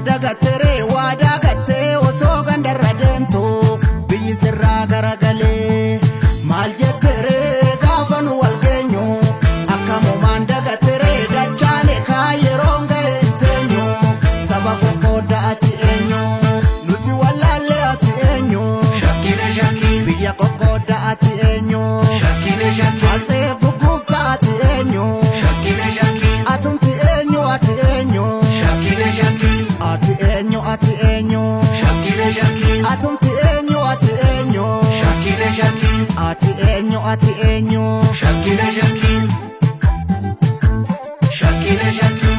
dagatere wadagate oso gandarra demtu biyyi sirraa garagale maal jettere gaafan wal geenyu akkamumaan dagatere dachaane kaayeroon ga'eteenyu saba qoqqoodda ati eenyu nusi wallaalle ati eenyu shakkine shakki biyya qoqqoodda ati eenyu shakkine shakki asee gugguufta ati eenyu shakkine shakki atumti eenyu ati eenyu shakkine shakki ati eenyu shakkine shakki atumti eenyu ati eenyu shakkine shakki ati eenyu shakkine shakki shakkine shakki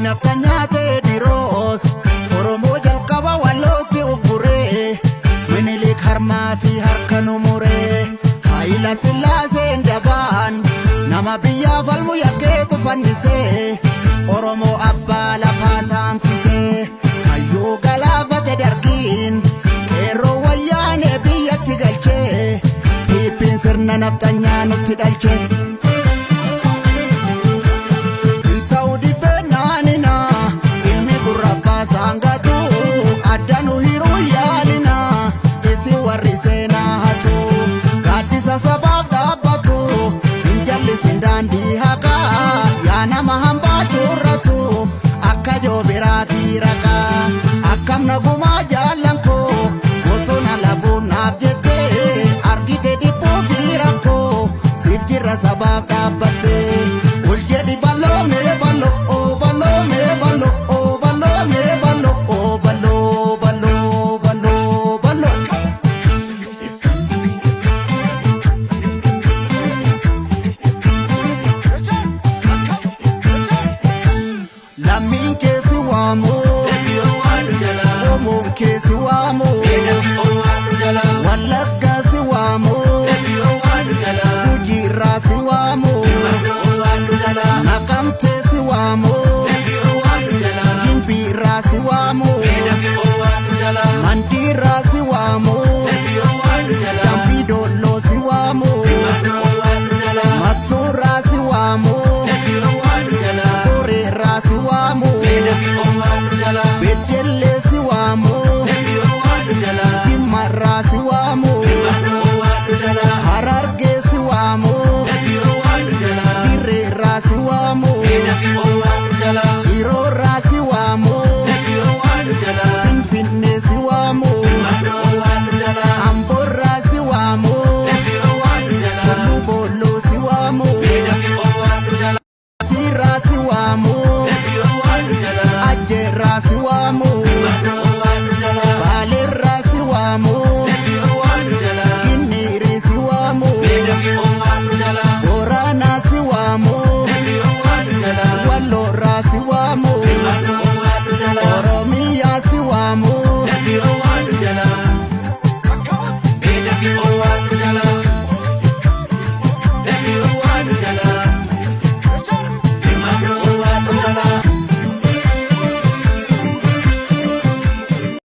Naftanyate diros Oromoo jalqaba wallootti ugguree Minilik harmaa fi harkan umuree Haayila Sillaaseen dabaan nama biyyaa falmu yakkeetu fannisee Oromoo abbaa lafaa saamsisee hayyuu galaafate dargiin qeerroo wayyaanee biyyatti galchee Piiphiin sirna naftanyaa nutti dhalchee Sangatu adanu hiru yalina isi warri sena hatu gadisa sabab dabatu injalli sindandi haka yana mahambatu ratu akka jobira firaka akkam naguma jalanko bosona labun abjete argite dipo firako sibjira sabab dabate